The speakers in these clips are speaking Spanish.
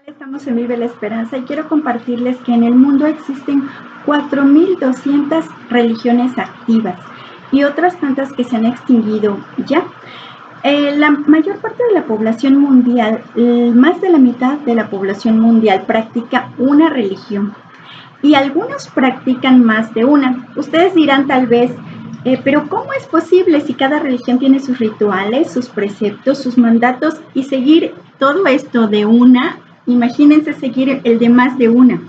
Estamos en Vive la Esperanza y quiero compartirles que en el mundo existen 4.200 religiones activas y otras tantas que se han extinguido ya. La mayor parte de la población mundial, más de la mitad de la población mundial practica una religión y algunos practican más de una. Ustedes dirán tal vez, pero ¿cómo es posible si cada religión tiene sus rituales, sus preceptos, sus mandatos y seguir todo esto de una? Imagínense seguir el de más de una.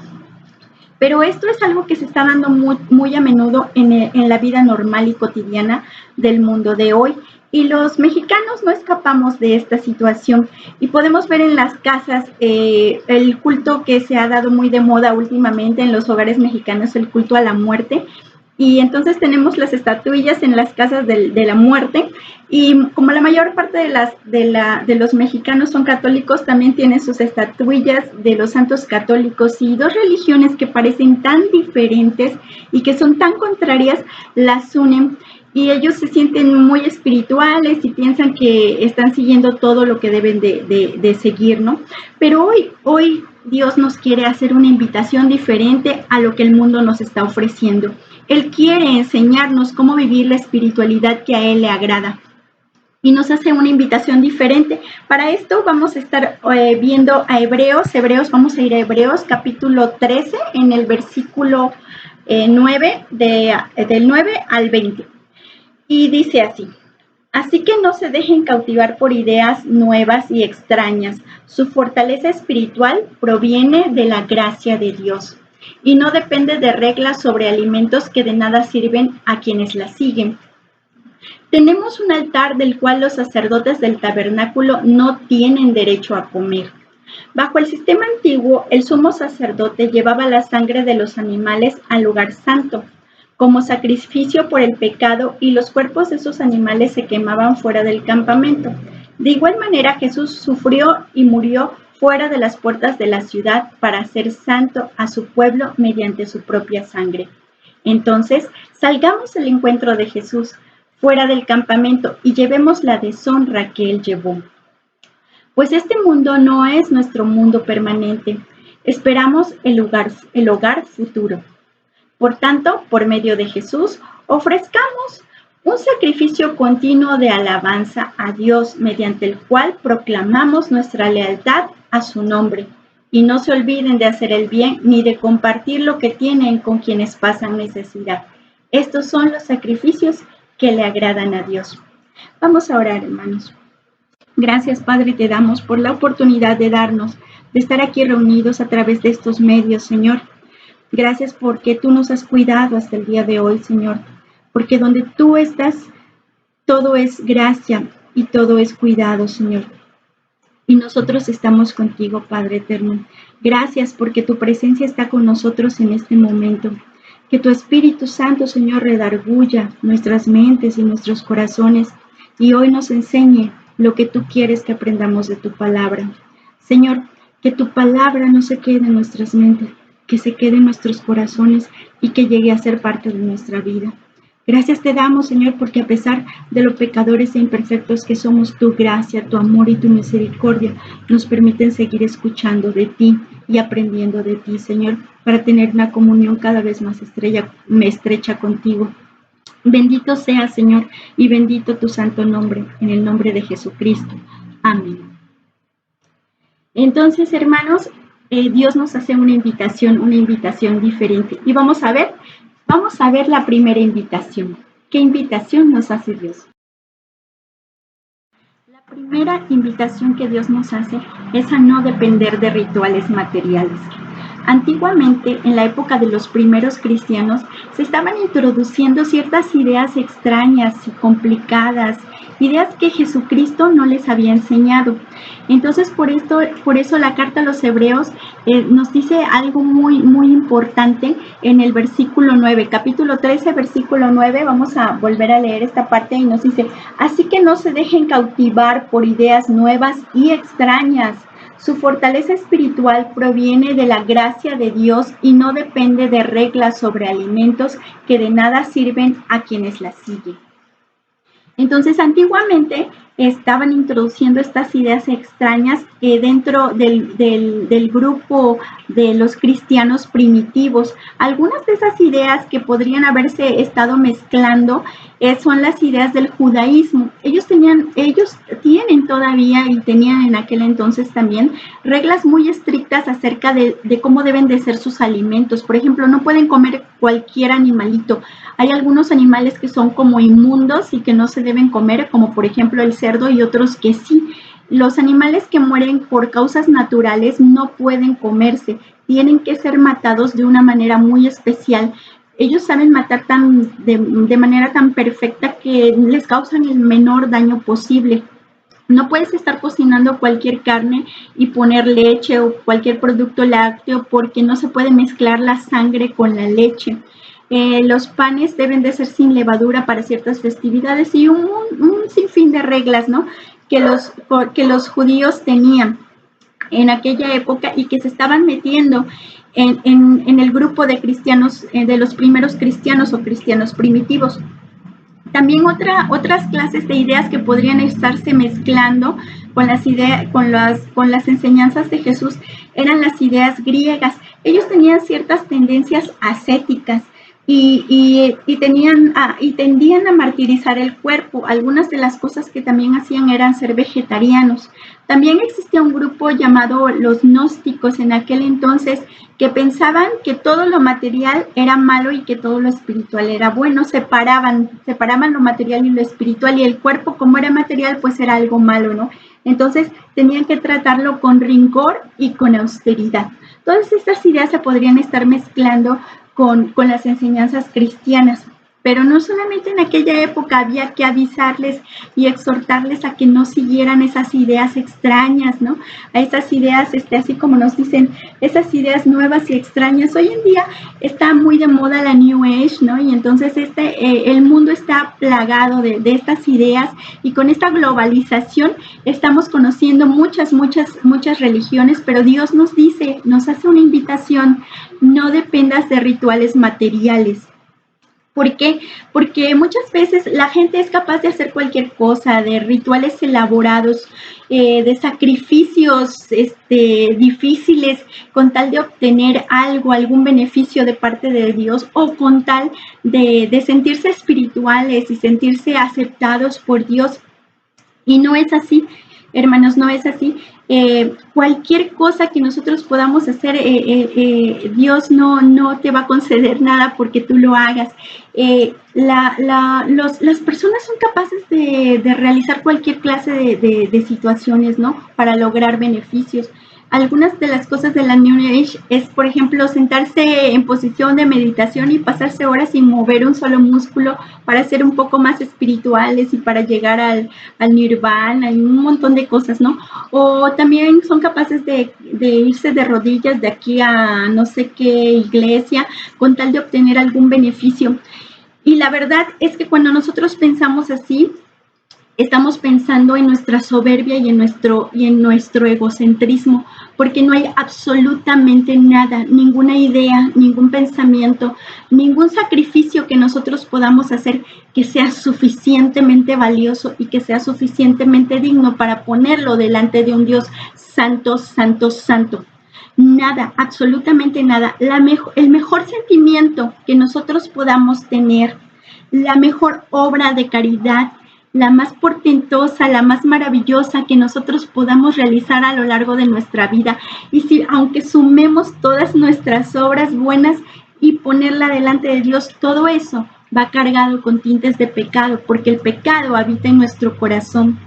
Pero esto es algo que se está dando muy a menudo en la vida normal y cotidiana del mundo de hoy. Y los mexicanos no escapamos de esta situación y podemos ver en las casas el culto que se ha dado muy de moda últimamente en los hogares mexicanos, el culto a la muerte. Y entonces tenemos las estatuillas en las casas de la muerte y como la mayor parte de los mexicanos son católicos, también tienen sus estatuillas de los santos católicos, y dos religiones que parecen tan diferentes y que son tan contrarias las unen y ellos se sienten muy espirituales y piensan que están siguiendo todo lo que deben de seguir, ¿no? Pero hoy Dios nos quiere hacer una invitación diferente a lo que el mundo nos está ofreciendo. Él quiere enseñarnos cómo vivir la espiritualidad que a Él le agrada y nos hace una invitación diferente. Para esto vamos a estar viendo a Hebreos, vamos a ir a Hebreos capítulo 13 en el versículo 9, del 9 al 20. Y dice así: así que no se dejen cautivar por ideas nuevas y extrañas. Su fortaleza espiritual proviene de la gracia de Dios y no depende de reglas sobre alimentos que de nada sirven a quienes la siguen. Tenemos un altar del cual los sacerdotes del tabernáculo no tienen derecho a comer. Bajo el sistema antiguo, el sumo sacerdote llevaba la sangre de los animales al lugar santo como sacrificio por el pecado, y los cuerpos de esos animales se quemaban fuera del campamento. De igual manera, Jesús sufrió y murió fuera de las puertas de la ciudad para hacer santo a su pueblo mediante su propia sangre. Entonces, salgamos al encuentro de Jesús fuera del campamento y llevemos la deshonra que Él llevó. Pues este mundo no es nuestro mundo permanente. Esperamos el hogar futuro. Por tanto, por medio de Jesús, ofrezcamos un sacrificio continuo de alabanza a Dios, mediante el cual proclamamos nuestra lealtad a su nombre. Y no se olviden de hacer el bien ni de compartir lo que tienen con quienes pasan necesidad. Estos son los sacrificios que le agradan a Dios. Vamos a orar, hermanos. Gracias, Padre, te damos por la oportunidad de estar aquí reunidos a través de estos medios, Señor. Gracias porque tú nos has cuidado hasta el día de hoy, Señor, porque donde tú estás, todo es gracia y todo es cuidado, Señor. Y nosotros estamos contigo, Padre eterno. Gracias porque tu presencia está con nosotros en este momento. Que tu Espíritu Santo, Señor, redarguya nuestras mentes y nuestros corazones y hoy nos enseñe lo que tú quieres que aprendamos de tu palabra. Señor, que tu palabra no se quede en nuestras mentes, que se quede en nuestros corazones y que llegue a ser parte de nuestra vida. Gracias te damos, Señor, porque a pesar de lo pecadores e imperfectos que somos, tu gracia, tu amor y tu misericordia nos permiten seguir escuchando de ti y aprendiendo de ti, Señor, para tener una comunión cada vez más estrecha contigo. Bendito sea, Señor, y bendito tu santo nombre, en el nombre de Jesucristo. Amén. Entonces, hermanos, Dios nos hace una invitación diferente. Y vamos a ver la primera invitación. ¿Qué invitación nos hace Dios? La primera invitación que Dios nos hace es a no depender de rituales materiales. Antiguamente, en la época de los primeros cristianos, se estaban introduciendo ciertas ideas extrañas y complicadas, ideas que Jesucristo no les había enseñado. Entonces, por eso la carta a los Hebreos nos dice algo muy importante en el versículo 9, capítulo 13, versículo 9. Vamos a volver a leer esta parte y nos dice: así que no se dejen cautivar por ideas nuevas y extrañas. Su fortaleza espiritual proviene de la gracia de Dios y no depende de reglas sobre alimentos que de nada sirven a quienes la siguen. Entonces, antiguamente estaban introduciendo estas ideas extrañas dentro del grupo de los cristianos primitivos. Algunas de esas ideas que podrían haberse estado mezclando son las ideas del judaísmo. Ellos tienen todavía y tenían en aquel entonces también reglas muy estrictas acerca de cómo deben de ser sus alimentos. Por ejemplo, no pueden comer cualquier animalito. Hay algunos animales que son como inmundos y que no se deben comer, como por ejemplo el cerdo, y otros que sí. Los animales que mueren por causas naturales no pueden comerse, tienen que ser matados de una manera muy especial. Ellos saben matar de manera tan perfecta que les causan el menor daño posible. No puedes estar cocinando cualquier carne y poner leche o cualquier producto lácteo porque no se puede mezclar la sangre con la leche. Los panes deben de ser sin levadura para ciertas festividades y un sinfín de reglas, ¿no? Que los judíos tenían en aquella época y que se estaban metiendo en el grupo de cristianos, de los primeros cristianos o cristianos primitivos. También otras clases de ideas que podrían estarse mezclando con las enseñanzas de Jesús eran las ideas griegas. Ellos tenían ciertas tendencias ascéticas y tendían a martirizar el cuerpo. Algunas de las cosas que también hacían eran ser vegetarianos. También existía un grupo llamado los gnósticos en aquel entonces que pensaban que todo lo material era malo y que todo lo espiritual era bueno. Separaban lo material y lo espiritual, y el cuerpo, como era material, pues era algo malo, ¿no? Entonces tenían que tratarlo con rigor y con austeridad. Todas estas ideas se podrían estar mezclando con las enseñanzas cristianas. Pero no solamente en aquella época había que avisarles y exhortarles a que no siguieran esas ideas extrañas, ¿no? A esas ideas, así como nos dicen, esas ideas nuevas y extrañas. Hoy en día está muy de moda la New Age, ¿no? Y entonces el mundo está plagado de estas ideas, y con esta globalización estamos conociendo muchas religiones, pero Dios nos hace una invitación: no dependas de rituales materiales. ¿Por qué? Porque muchas veces la gente es capaz de hacer cualquier cosa, de rituales elaborados, de sacrificios difíciles, con tal de obtener algún beneficio de parte de Dios, o con tal de sentirse espirituales y sentirse aceptados por Dios. Y no es así, hermanos, no es así. Cualquier cosa que nosotros podamos hacer, Dios no te va a conceder nada porque tú lo hagas. Las personas son capaces de realizar cualquier clase de situaciones, ¿no? Para lograr beneficios. Algunas de las cosas de la New Age es, por ejemplo, sentarse en posición de meditación y pasarse horas sin mover un solo músculo para ser un poco más espirituales y para llegar al nirvana y un montón de cosas, ¿no? O también son capaces de irse de rodillas de aquí a no sé qué iglesia con tal de obtener algún beneficio. Y la verdad es que cuando nosotros pensamos así, estamos pensando en nuestra soberbia y en nuestro egocentrismo, porque no hay absolutamente nada, ninguna idea, ningún pensamiento, ningún sacrificio que nosotros podamos hacer que sea suficientemente valioso y que sea suficientemente digno para ponerlo delante de un Dios santo, santo, santo. Nada, absolutamente nada. El mejor sentimiento que nosotros podamos tener, la mejor obra de caridad, la más portentosa, la más maravillosa que nosotros podamos realizar a lo largo de nuestra vida. Y si, aunque sumemos todas nuestras obras buenas y ponerla delante de Dios, todo eso va cargado con tintes de pecado, porque el pecado habita en nuestro corazón,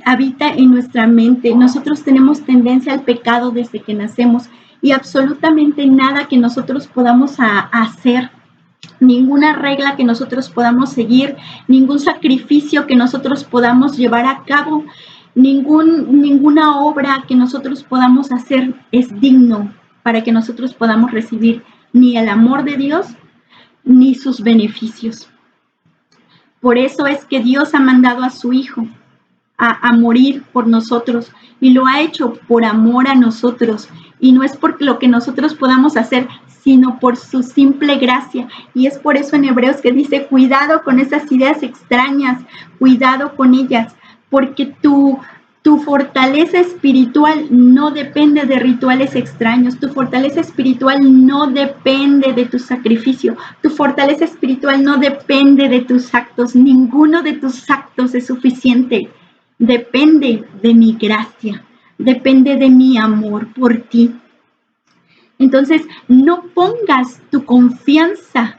habita en nuestra mente. Nosotros tenemos tendencia al pecado desde que nacemos, y absolutamente nada que nosotros podamos hacer, ninguna regla que nosotros podamos seguir, ningún sacrificio que nosotros podamos llevar a cabo, ninguna obra que nosotros podamos hacer es digno para que nosotros podamos recibir ni el amor de Dios ni sus beneficios. Por eso es que Dios ha mandado a su Hijo a morir por nosotros, y lo ha hecho por amor a nosotros, y no es por lo que nosotros podamos hacer, sino por su simple gracia. Y es por eso en Hebreos que dice: cuidado con esas ideas extrañas, cuidado con ellas, porque tu fortaleza espiritual no depende de rituales extraños, tu fortaleza espiritual no depende de tu sacrificio, tu fortaleza espiritual no depende de tus actos, ninguno de tus actos es suficiente, depende de mi gracia, depende de mi amor por ti. Entonces, no pongas tu confianza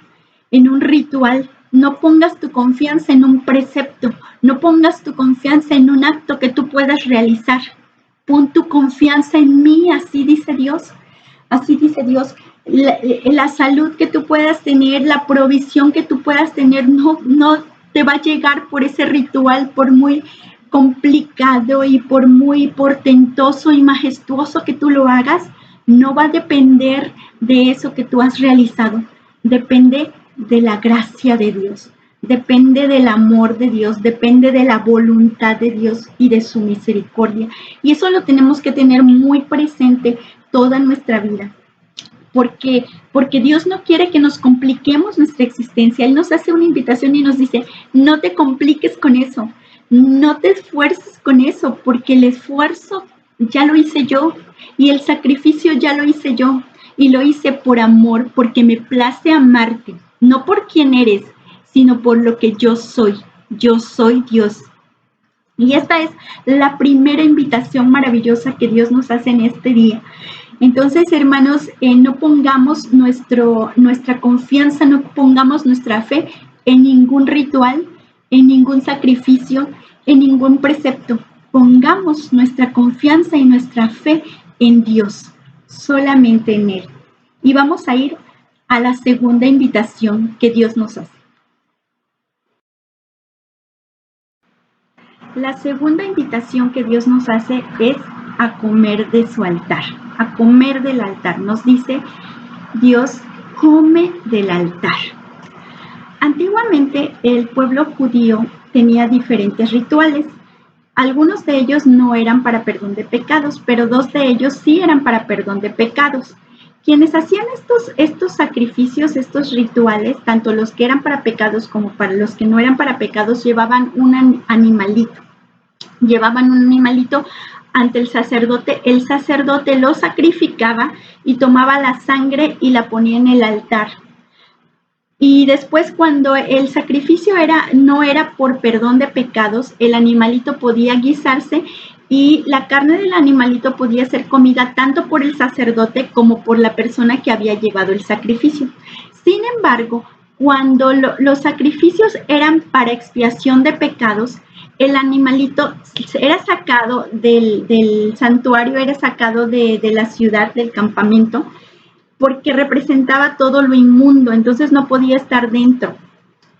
en un ritual, no pongas tu confianza en un precepto, no pongas tu confianza en un acto que tú puedas realizar. Pon tu confianza en mí, así dice Dios. Así dice Dios. La salud que tú puedas tener, la provisión que tú puedas tener, no te va a llegar por ese ritual, por muy complicado y por muy portentoso y majestuoso que tú lo hagas. No va a depender de eso que tú has realizado. Depende de la gracia de Dios. Depende del amor de Dios, depende de la voluntad de Dios y de su misericordia. Y eso lo tenemos que tener muy presente toda nuestra vida. Porque Dios no quiere que nos compliquemos nuestra existencia. Él nos hace una invitación y nos dice, no te compliques con eso, no te esfuerces con eso, porque el esfuerzo ya lo hice yo y el sacrificio ya lo hice yo y lo hice por amor, porque me place amarte, no por quién eres, sino por lo que yo soy. Yo soy Dios. Y esta es la primera invitación maravillosa que Dios nos hace en este día. Entonces, hermanos, no pongamos nuestra confianza, no pongamos nuestra fe en ningún ritual, en ningún sacrificio, en ningún precepto. Pongamos nuestra confianza y nuestra fe en Dios, solamente en Él. Y vamos a ir a la segunda invitación que Dios nos hace. La segunda invitación que Dios nos hace es a comer de su altar, a comer del altar. Nos dice Dios, come del altar. Antiguamente el pueblo judío tenía diferentes rituales. Algunos de ellos no eran para perdón de pecados, pero 2 de ellos sí eran para perdón de pecados. Quienes hacían estos sacrificios, estos rituales, tanto los que eran para pecados como para los que no eran para pecados, llevaban un animalito. Llevaban un animalito ante el sacerdote lo sacrificaba y tomaba la sangre y la ponía en el altar. Y después, cuando el sacrificio no era por perdón de pecados, el animalito podía guisarse y la carne del animalito podía ser comida tanto por el sacerdote como por la persona que había llevado el sacrificio. Sin embargo, cuando los sacrificios eran para expiación de pecados, el animalito era sacado del santuario, era sacado de la ciudad, del campamento, porque representaba todo lo inmundo, entonces no podía estar dentro.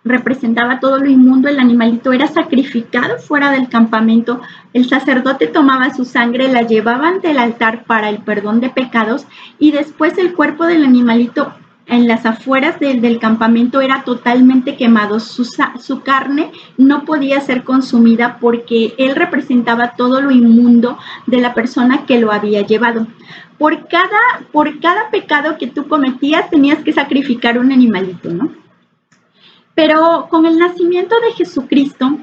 Representaba todo lo inmundo, el animalito era sacrificado fuera del campamento, el sacerdote tomaba su sangre, la llevaba ante el altar para el perdón de pecados y después el cuerpo del animalito en las afueras del campamento era totalmente quemado, su carne no podía ser consumida porque él representaba todo lo inmundo de la persona que lo había llevado. Por cada pecado que tú cometías tenías que sacrificar un animalito, ¿no? Pero con el nacimiento de Jesucristo,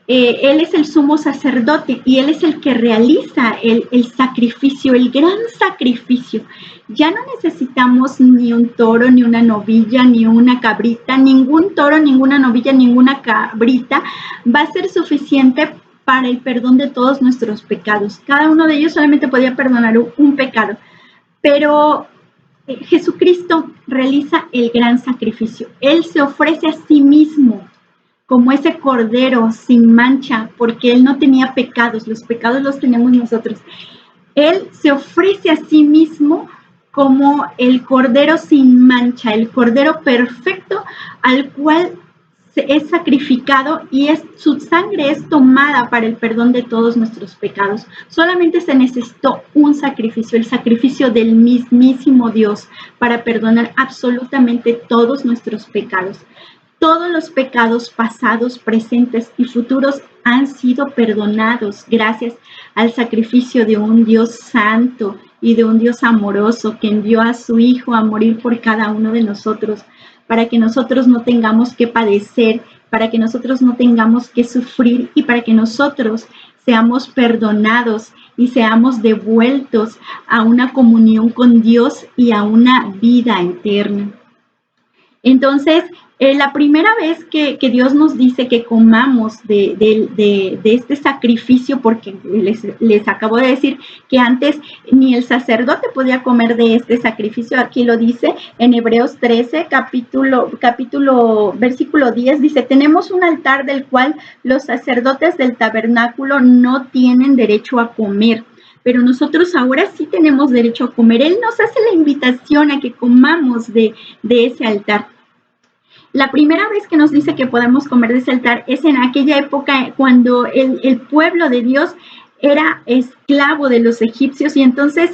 Él es el sumo sacerdote y Él es el que realiza el sacrificio, el gran sacrificio. Ya no necesitamos ni un toro, ni una novilla, ni una cabrita, ningún toro, ninguna novilla, ninguna cabrita va a ser suficiente para el perdón de todos nuestros pecados. Cada uno de ellos solamente podía perdonar un pecado, pero Jesucristo realiza el gran sacrificio. Él se ofrece a sí mismo como ese cordero sin mancha, porque Él no tenía pecados, los pecados los tenemos nosotros. Él se ofrece a sí mismo como el cordero sin mancha, el cordero perfecto al cual es sacrificado y su sangre es tomada para el perdón de todos nuestros pecados. Solamente se necesitó un sacrificio, el sacrificio del mismísimo Dios para perdonar absolutamente todos nuestros pecados. Todos los pecados pasados, presentes y futuros han sido perdonados gracias al sacrificio de un Dios santo y de un Dios amoroso que envió a su Hijo a morir por cada uno de nosotros, para que nosotros no tengamos que padecer para que nosotros no tengamos que sufrir y para que nosotros seamos perdonados y seamos devueltos a una comunión con Dios y a una vida eterna. Entonces, la primera vez que Dios nos dice que comamos de este sacrificio, porque les acabo de decir que antes ni el sacerdote podía comer de este sacrificio, aquí lo dice en Hebreos 13, versículo 10, dice, tenemos un altar del cual los sacerdotes del tabernáculo no tienen derecho a comer, pero nosotros ahora sí tenemos derecho a comer. Él nos hace la invitación a que comamos de ese altar. La primera vez que nos dice que podemos comer de ese altar es en aquella época cuando el pueblo de Dios era esclavo de los egipcios y entonces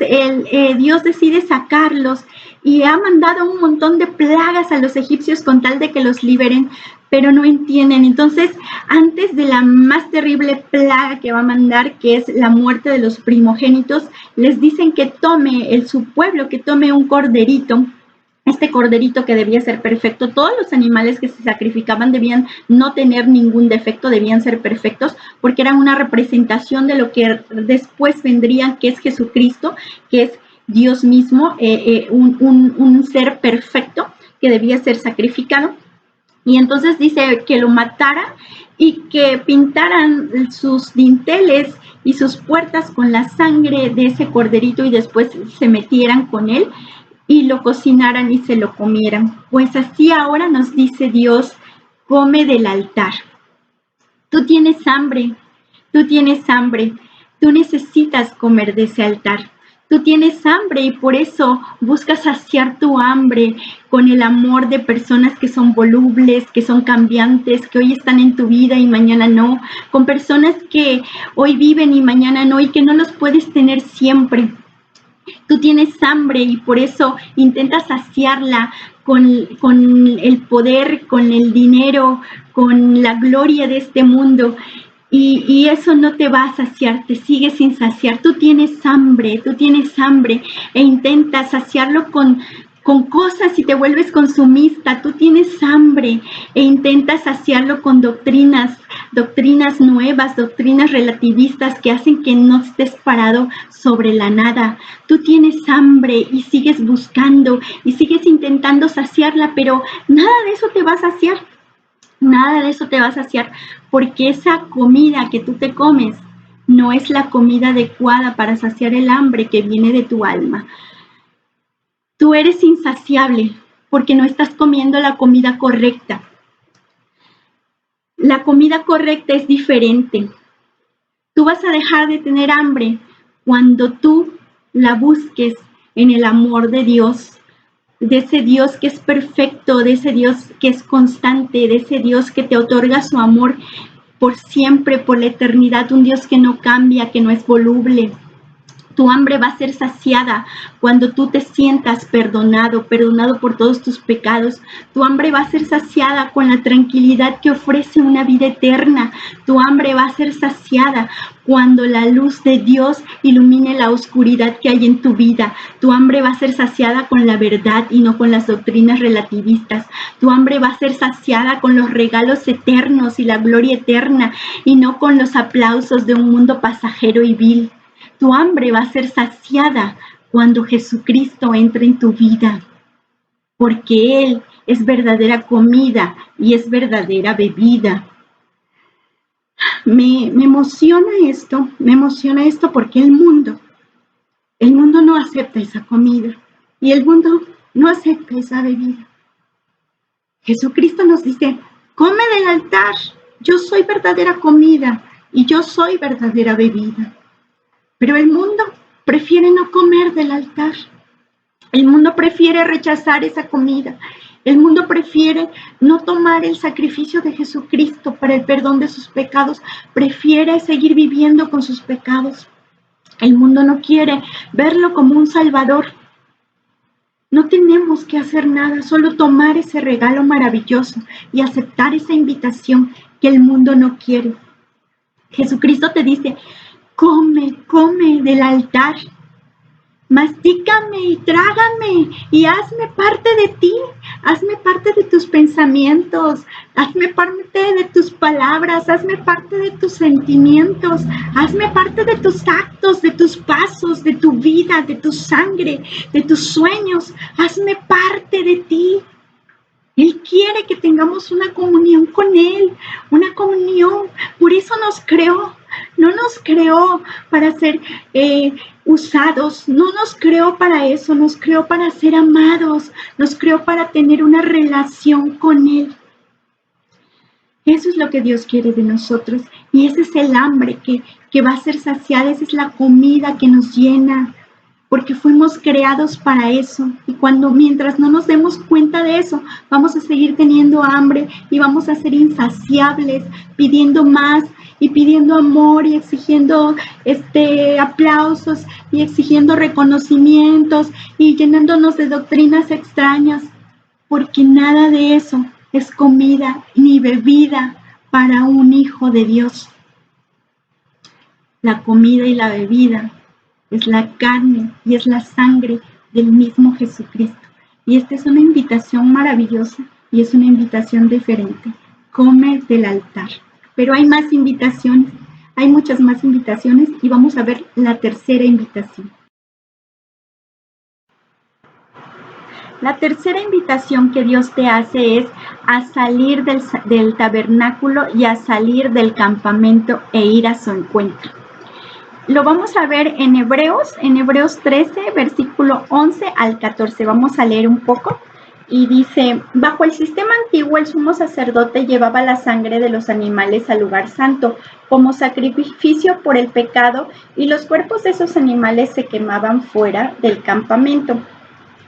Dios decide sacarlos y ha mandado un montón de plagas a los egipcios con tal de que los liberen, pero no entienden. Entonces, antes de la más terrible plaga que va a mandar, que es la muerte de los primogénitos, les dicen que su pueblo, que tome un corderito, este corderito que debía ser perfecto. Todos los animales que se sacrificaban debían no tener ningún defecto, debían ser perfectos, porque eran una representación de lo que después vendría, que es Jesucristo, que es Dios mismo, un ser perfecto que debía ser sacrificado. Y entonces dice que lo matara y que pintaran sus dinteles y sus puertas con la sangre de ese corderito y después se metieran con él y lo cocinaran y se lo comieran. Pues así ahora nos dice Dios, come del altar. Tú tienes hambre, tú necesitas comer de ese altar. Tú tienes hambre y por eso buscas saciar tu hambre con el amor de personas que son volubles, que son cambiantes, que hoy están en tu vida y mañana no, con personas que hoy viven y mañana no y que no los puedes tener siempre. Tú tienes hambre y por eso intentas saciarla con el poder, con el dinero, con la gloria de este mundo. Y eso no te va a saciar, te sigue sin saciar. Tú tienes hambre e intentas saciarlo con cosas y te vuelves consumista. Tú tienes hambre e intentas saciarlo con doctrinas nuevas, doctrinas relativistas que hacen que no estés parado sobre la nada. Tú tienes hambre y sigues buscando y sigues intentando saciarla, pero nada de eso te va a saciar. Nada de eso te va a saciar, porque esa comida que tú te comes no es la comida adecuada para saciar el hambre que viene de tu alma. Tú eres insaciable porque no estás comiendo la comida correcta. La comida correcta es diferente. Tú vas a dejar de tener hambre cuando tú la busques en el amor de Dios, de ese Dios que es perfecto, de ese Dios que es constante, de ese Dios que te otorga su amor por siempre, por la eternidad, un Dios que no cambia, que no es voluble. Tu hambre va a ser saciada cuando tú te sientas perdonado por todos tus pecados. Tu hambre va a ser saciada con la tranquilidad que ofrece una vida eterna. Tu hambre va a ser saciada cuando la luz de Dios ilumine la oscuridad que hay en tu vida. Tu hambre va a ser saciada con la verdad y no con las doctrinas relativistas. Tu hambre va a ser saciada con los regalos eternos y la gloria eterna y no con los aplausos de un mundo pasajero y vil. Tu hambre va a ser saciada cuando Jesucristo entre en tu vida, porque Él es verdadera comida y es verdadera bebida. Me emociona esto porque el mundo no acepta esa comida y el mundo no acepta esa bebida. Jesucristo nos dice, come del altar, yo soy verdadera comida y yo soy verdadera bebida. Pero el mundo prefiere no comer del altar. El mundo prefiere rechazar esa comida. El mundo prefiere no tomar el sacrificio de Jesucristo para el perdón de sus pecados. Prefiere seguir viviendo con sus pecados. El mundo no quiere verlo como un salvador. No tenemos que hacer nada, solo tomar ese regalo maravilloso y aceptar esa invitación que el mundo no quiere. Jesucristo te dice, come del altar, mastícame y trágame y hazme parte de ti, hazme parte de tus pensamientos, hazme parte de tus palabras, hazme parte de tus sentimientos, hazme parte de tus actos, de tus pasos, de tu vida, de tu sangre, de tus sueños, hazme parte de ti. Él quiere que tengamos una comunión con Él, una comunión. Por eso nos creó. No nos creó para ser usados, no nos creó para eso, nos creó para ser amados, nos creó para tener una relación con Él. Eso es lo que Dios quiere de nosotros y ese es el hambre que va a ser saciada, esa es la comida que nos llena, porque fuimos creados para eso y mientras no nos demos cuenta de eso, vamos a seguir teniendo hambre y vamos a ser insaciables, pidiendo más y pidiendo amor y exigiendo aplausos y exigiendo reconocimientos y llenándonos de doctrinas extrañas, porque nada de eso es comida ni bebida para un hijo de Dios. La comida y la bebida es la carne y es la sangre del mismo Jesucristo. Y esta es una invitación maravillosa y es una invitación diferente. Come del altar. Pero hay más invitaciones, hay muchas más invitaciones y vamos a ver la tercera invitación. La tercera invitación que Dios te hace es a salir del tabernáculo y a salir del campamento e ir a su encuentro. Lo vamos a ver en Hebreos 13, versículo 11 al 14. Vamos a leer un poco. Y dice, bajo el sistema antiguo, el sumo sacerdote llevaba la sangre de los animales al lugar santo como sacrificio por el pecado y los cuerpos de esos animales se quemaban fuera del campamento.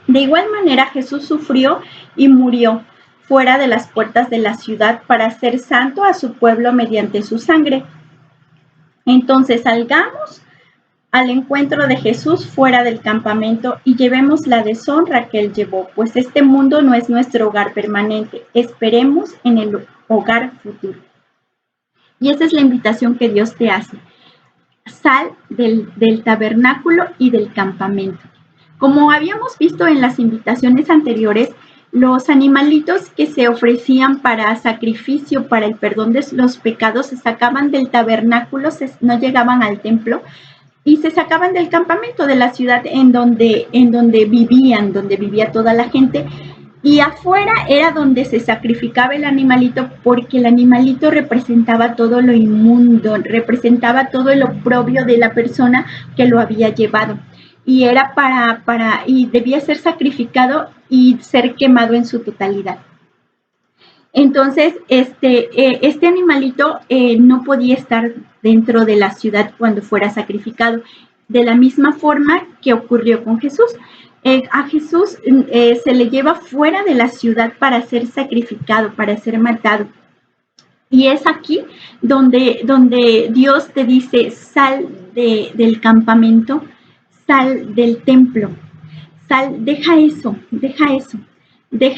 De igual manera, Jesús sufrió y murió fuera de las puertas de la ciudad para hacer santo a su pueblo mediante su sangre. Entonces, salgamos al encuentro de Jesús fuera del campamento y llevemos la deshonra que Él llevó, pues este mundo no es nuestro hogar permanente. Esperemos en el hogar futuro. Y esa es la invitación que Dios te hace. Sal del tabernáculo y del campamento. Como habíamos visto en las invitaciones anteriores, los animalitos que se ofrecían para sacrificio, para el perdón de los pecados, se sacaban del tabernáculo, no llegaban al templo y se sacaban del campamento de la ciudad en donde vivía toda la gente. Y afuera era donde se sacrificaba el animalito porque el animalito representaba todo lo inmundo, representaba todo el oprobio de la persona que lo había llevado. Y era y debía ser sacrificado y ser quemado en su totalidad. Entonces, este animalito no podía estar dentro de la ciudad cuando fuera sacrificado, de la misma forma que ocurrió con Jesús. A Jesús se le lleva fuera de la ciudad para ser sacrificado, para ser matado. Y es aquí donde Dios te dice, sal del campamento, sal del templo, deja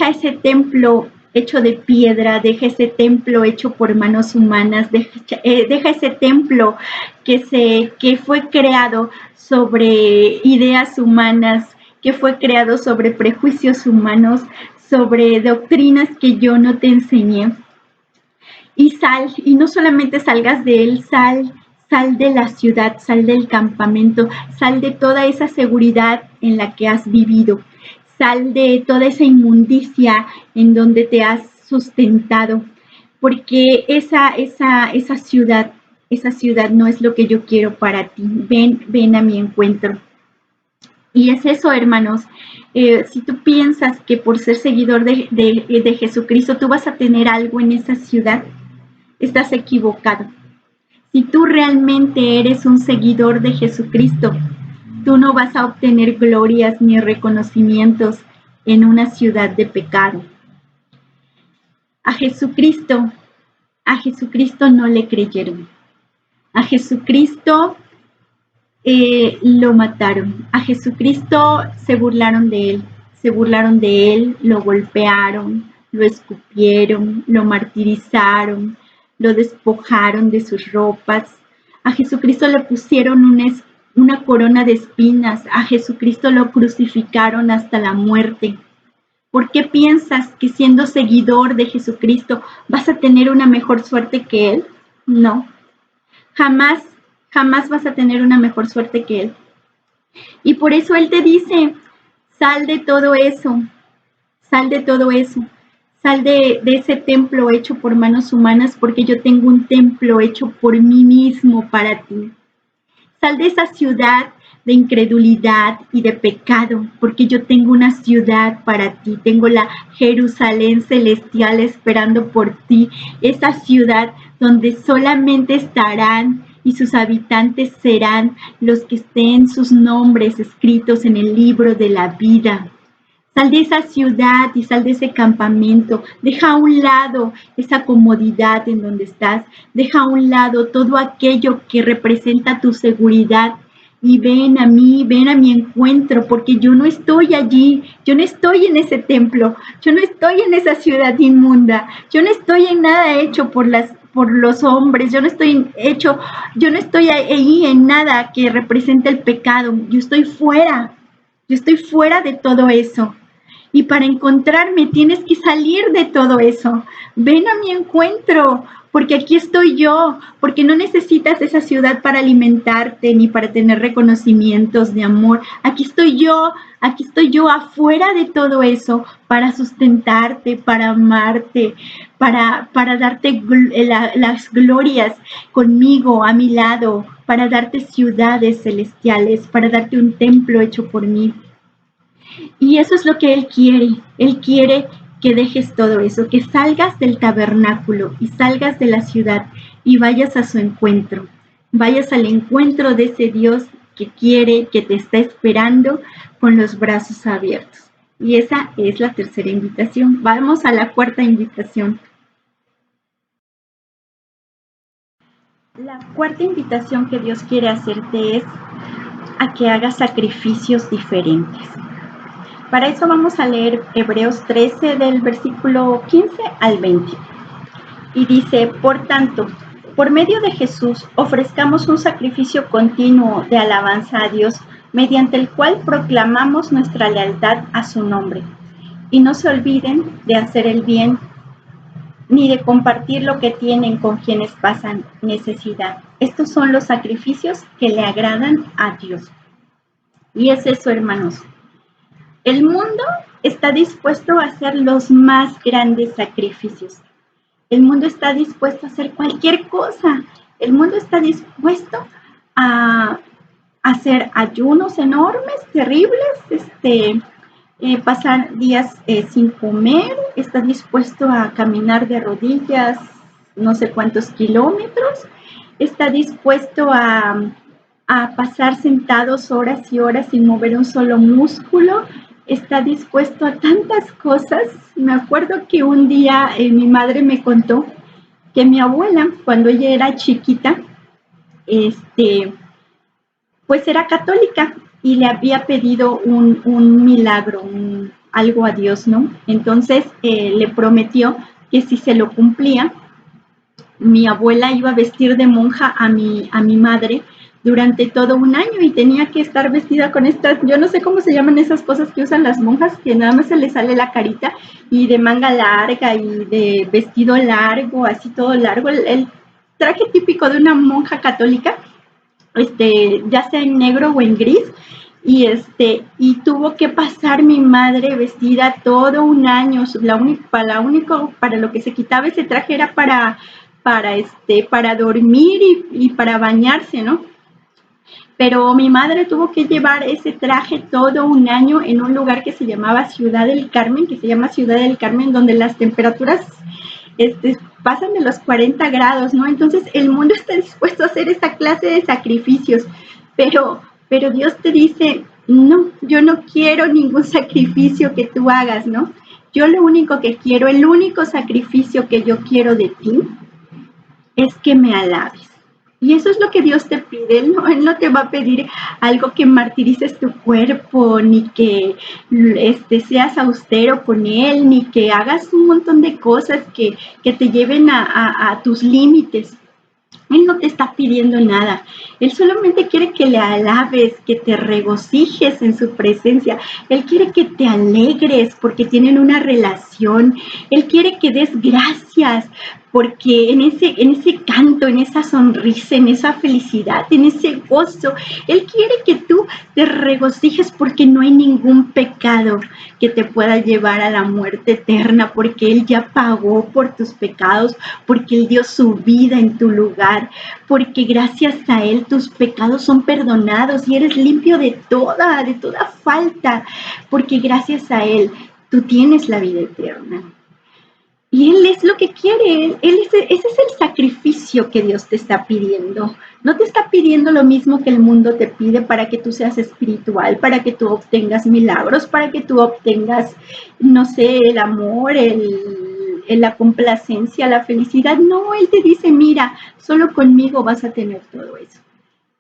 ese templo hecho de piedra, deja ese templo hecho por manos humanas, deja ese templo que fue creado sobre ideas humanas, que fue creado sobre prejuicios humanos, sobre doctrinas que yo no te enseñé. Y sal, y no solamente salgas de él, sal de la ciudad, sal del campamento, sal de toda esa seguridad en la que has vivido, sal de toda esa inmundicia en donde te has sustentado, porque esa ciudad no es lo que yo quiero para ti. Ven a mi encuentro. Y es eso, hermanos. Si tú piensas que por ser seguidor de Jesucristo tú vas a tener algo en esa ciudad, estás equivocado. Si tú realmente eres un seguidor de Jesucristo, tú no vas a obtener glorias ni reconocimientos en una ciudad de pecado. A Jesucristo no le creyeron. A Jesucristo lo mataron. A Jesucristo se burlaron de él, lo golpearon, lo escupieron, lo martirizaron, lo despojaron de sus ropas. A Jesucristo le pusieron una corona de espinas. A Jesucristo lo crucificaron hasta la muerte. ¿Por qué piensas que siendo seguidor de Jesucristo vas a tener una mejor suerte que Él? No, jamás, jamás vas a tener una mejor suerte que Él. Y por eso Él te dice, sal de todo eso, sal de todo eso, sal de ese templo hecho por manos humanas, porque yo tengo un templo hecho por mí mismo para ti. Sal de esa ciudad de incredulidad y de pecado, porque yo tengo una ciudad para ti, tengo la Jerusalén celestial esperando por ti, esa ciudad donde solamente estarán y sus habitantes serán los que estén sus nombres escritos en el libro de la vida. Sal de esa ciudad y sal de ese campamento. Deja a un lado esa comodidad en donde estás. Deja a un lado todo aquello que representa tu seguridad. Y ven a mí, ven a mi encuentro, porque yo no estoy allí, yo no estoy en ese templo, yo no estoy en esa ciudad inmunda, yo no estoy en nada hecho por los hombres, yo no estoy ahí en nada que represente el pecado, yo estoy fuera de todo eso. Y para encontrarme tienes que salir de todo eso. Ven a mi encuentro, porque aquí estoy yo, porque no necesitas esa ciudad para alimentarte ni para tener reconocimientos de amor. Aquí estoy yo afuera de todo eso para sustentarte, para amarte, para darte las glorias conmigo, a mi lado, para darte ciudades celestiales, para darte un templo hecho por mí. Y eso es lo que Él quiere. Él quiere que dejes todo eso, que salgas del tabernáculo y salgas de la ciudad y vayas a su encuentro. Vayas al encuentro de ese Dios que quiere, que te está esperando con los brazos abiertos. Y esa es la tercera invitación. Vamos a la cuarta invitación. La cuarta invitación que Dios quiere hacerte es a que hagas sacrificios diferentes. Para eso vamos a leer Hebreos 13 del versículo 15 al 20. Y dice, por tanto, por medio de Jesús ofrezcamos un sacrificio continuo de alabanza a Dios, mediante el cual proclamamos nuestra lealtad a su nombre. Y no se olviden de hacer el bien, ni de compartir lo que tienen con quienes pasan necesidad. Estos son los sacrificios que le agradan a Dios. Y es eso, hermanos. El mundo está dispuesto a hacer los más grandes sacrificios. El mundo está dispuesto a hacer cualquier cosa. El mundo está dispuesto a hacer ayunos enormes, terribles, pasar días sin comer, está dispuesto a caminar de rodillas no sé cuántos kilómetros, está dispuesto a pasar sentados horas y horas sin mover un solo músculo, está dispuesto a tantas cosas. Me acuerdo que un día mi madre me contó que mi abuela, cuando ella era chiquita, pues era católica y le había pedido un milagro, algo a Dios, ¿no? Entonces le prometió que si se lo cumplía, mi abuela iba a vestir de monja a mi madre durante todo un año y tenía que estar vestida con estas, yo no sé cómo se llaman esas cosas que usan las monjas, que nada más se les sale la carita y de manga larga y de vestido largo, así todo largo, el traje típico de una monja católica, ya sea en negro o en gris, y tuvo que pasar mi madre vestida todo un año. Para lo que se quitaba ese traje era para dormir y para bañarse, ¿no? Pero mi madre tuvo que llevar ese traje todo un año en un lugar que se llamaba Ciudad del Carmen, donde las temperaturas pasan de los 40 grados, ¿no? Entonces el mundo está dispuesto a hacer esta clase de sacrificios, pero Dios te dice, no, yo no quiero ningún sacrificio que tú hagas, ¿no? Yo lo único que quiero, el único sacrificio que yo quiero de ti es que me alabes. Y eso es lo que Dios te pide. Él no te va a pedir algo que martirices tu cuerpo, ni que seas austero con Él, ni que hagas un montón de cosas que te lleven a tus límites. Él no te está pidiendo nada. Él solamente quiere que le alabes, que te regocijes en su presencia. Él quiere que te alegres porque tienen una relación. Él quiere que des gracias porque en ese canto, en esa sonrisa, en esa felicidad, en ese gozo, Él quiere que tú te regocijes porque no hay ningún pecado que te pueda llevar a la muerte eterna, porque Él ya pagó por tus pecados, porque Él dio su vida en tu lugar, porque gracias a Él tus pecados son perdonados y eres limpio de toda falta, porque gracias a Él tú tienes la vida eterna. Y Él es lo que quiere, ese es el sacrificio que Dios te está pidiendo. No te está pidiendo lo mismo que el mundo te pide para que tú seas espiritual, para que tú obtengas milagros, para que tú obtengas, no sé, el amor, la complacencia, la felicidad. No, Él te dice, mira, solo conmigo vas a tener todo eso.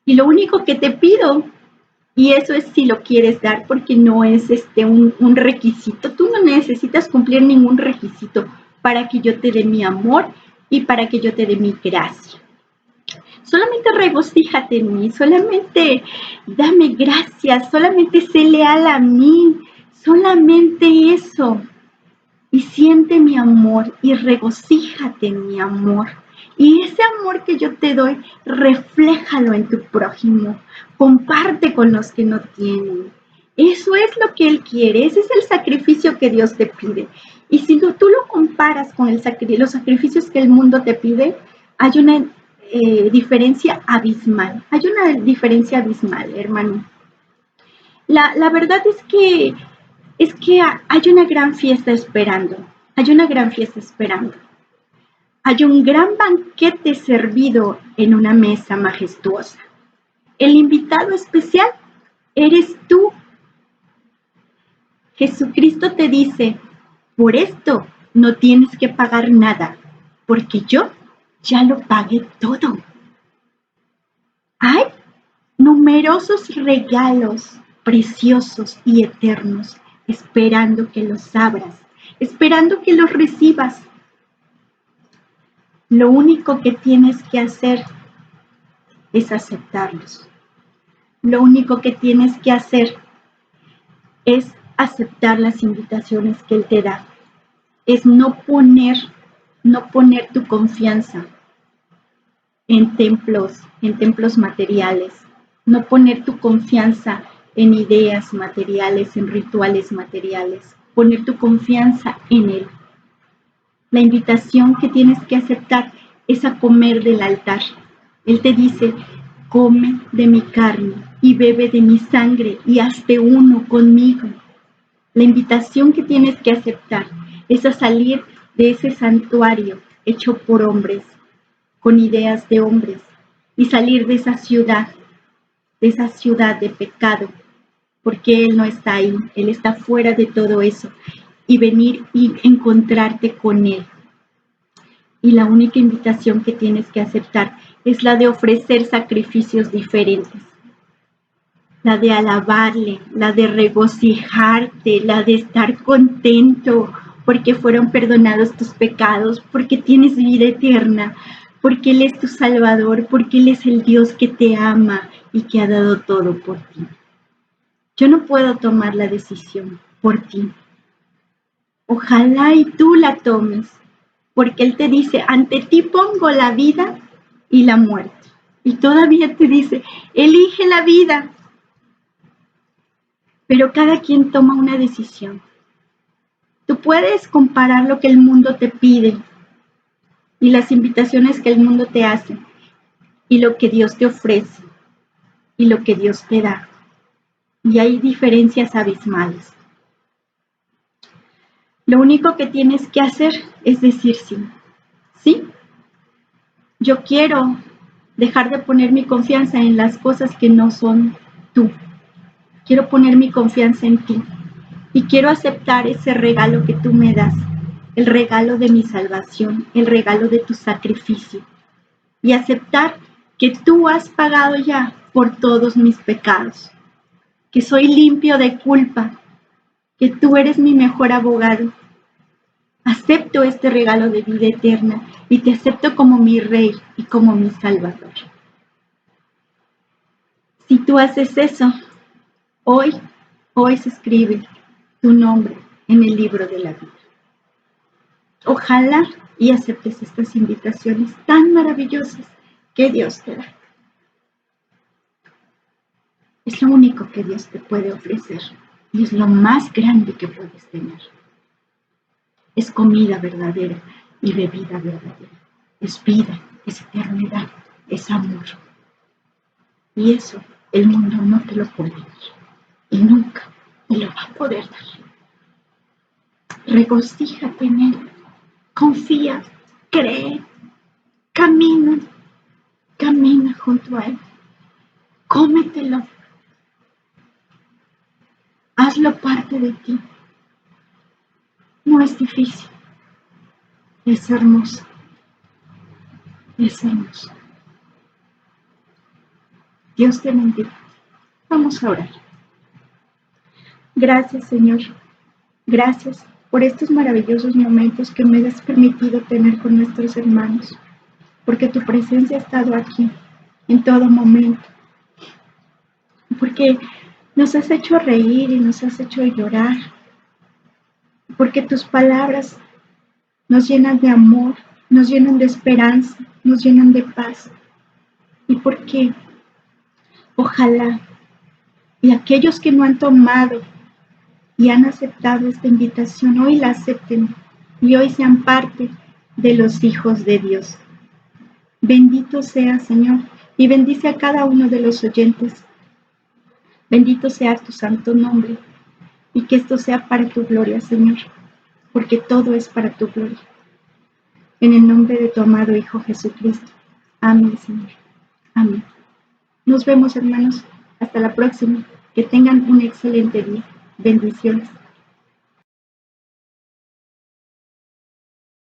Y lo único que te pido, y eso es si lo quieres dar, porque no es un requisito, tú no necesitas cumplir ningún requisito para que yo te dé mi amor y para que yo te dé mi gracia. Solamente regocíjate en mí, solamente dame gracias, solamente sé leal a mí, solamente eso. Y siente mi amor y regocíjate en mi amor. Y ese amor que yo te doy, refléjalo en tu prójimo. Comparte con los que no tienen. Eso es lo que Él quiere. Ese es el sacrificio que Dios te pide. Y si tú lo comparas con los sacrificios que el mundo te pide, hay una diferencia abismal. Hay una diferencia abismal, hermano. La verdad es que hay una gran fiesta esperando. Hay una gran fiesta esperando. Hay un gran banquete servido en una mesa majestuosa. El invitado especial eres tú. Jesucristo te dice, por esto no tienes que pagar nada, porque yo ya lo pagué todo. Hay numerosos regalos preciosos y eternos esperando que los abras, esperando que los recibas. Lo único que tienes que hacer es aceptarlos. Lo único que tienes que hacer es aceptar las invitaciones que Él te da. Es no poner tu confianza en templos materiales. No poner tu confianza en ideas materiales, en rituales materiales. Poner tu confianza en Él. La invitación que tienes que aceptar es a comer del altar. Él te dice, come de mi carne y bebe de mi sangre y hazte uno conmigo. La invitación que tienes que aceptar es a salir de ese santuario hecho por hombres, con ideas de hombres, y salir de esa ciudad de pecado, porque Él no está ahí, Él está fuera de todo eso, y venir y encontrarte con Él. Y la única invitación que tienes que aceptar es la de ofrecer sacrificios diferentes, la de alabarle, la de regocijarte, la de estar contento porque fueron perdonados tus pecados, porque tienes vida eterna, porque Él es tu Salvador, porque Él es el Dios que te ama y que ha dado todo por ti. Yo no puedo tomar la decisión por ti. Ojalá y tú la tomes, porque Él te dice, ante ti pongo la vida y la muerte. Y todavía te dice, elige la vida. Pero cada quien toma una decisión. Tú puedes comparar lo que el mundo te pide y las invitaciones que el mundo te hace y lo que Dios te ofrece y lo que Dios te da. Y hay diferencias abismales. Lo único que tienes que hacer es decir sí. Sí, yo quiero dejar de poner mi confianza en las cosas que no son tú. Quiero poner mi confianza en ti y quiero aceptar ese regalo que tú me das, el regalo de mi salvación, el regalo de tu sacrificio y aceptar que tú has pagado ya por todos mis pecados, que soy limpio de culpa, que tú eres mi mejor abogado Acepto este regalo de vida eterna y te acepto como mi Rey y como mi Salvador. Si tú haces eso, hoy se escribe tu nombre en el libro de la vida. Ojalá y aceptes estas invitaciones tan maravillosas que Dios te da. Es lo único que Dios te puede ofrecer y es lo más grande que puedes tener. Es comida verdadera y bebida verdadera. Es vida, es eternidad, es amor. Y eso el mundo no te lo puede dar y nunca te lo va a poder dar. Regocíjate en Él, confía, cree, camina junto a Él, cómetelo, hazlo parte de ti. No es difícil, es hermoso, es hermoso. Dios te bendiga. Vamos a orar. Gracias, Señor. Gracias por estos maravillosos momentos que me has permitido tener con nuestros hermanos, porque tu presencia ha estado aquí en todo momento, porque nos has hecho reír y nos has hecho llorar, porque tus palabras nos llenan de amor, nos llenan de esperanza, nos llenan de paz, y porque ojalá y aquellos que no han tomado y han aceptado esta invitación, hoy la acepten y hoy sean parte de los hijos de Dios. Bendito sea, Señor, y bendice a cada uno de los oyentes. Bendito sea tu santo nombre y que esto sea para tu gloria, Señor, porque todo es para tu gloria. En el nombre de tu amado Hijo Jesucristo. Amén, Señor. Amén. Nos vemos, hermanos. Hasta la próxima. Que tengan un excelente día. Bendiciones.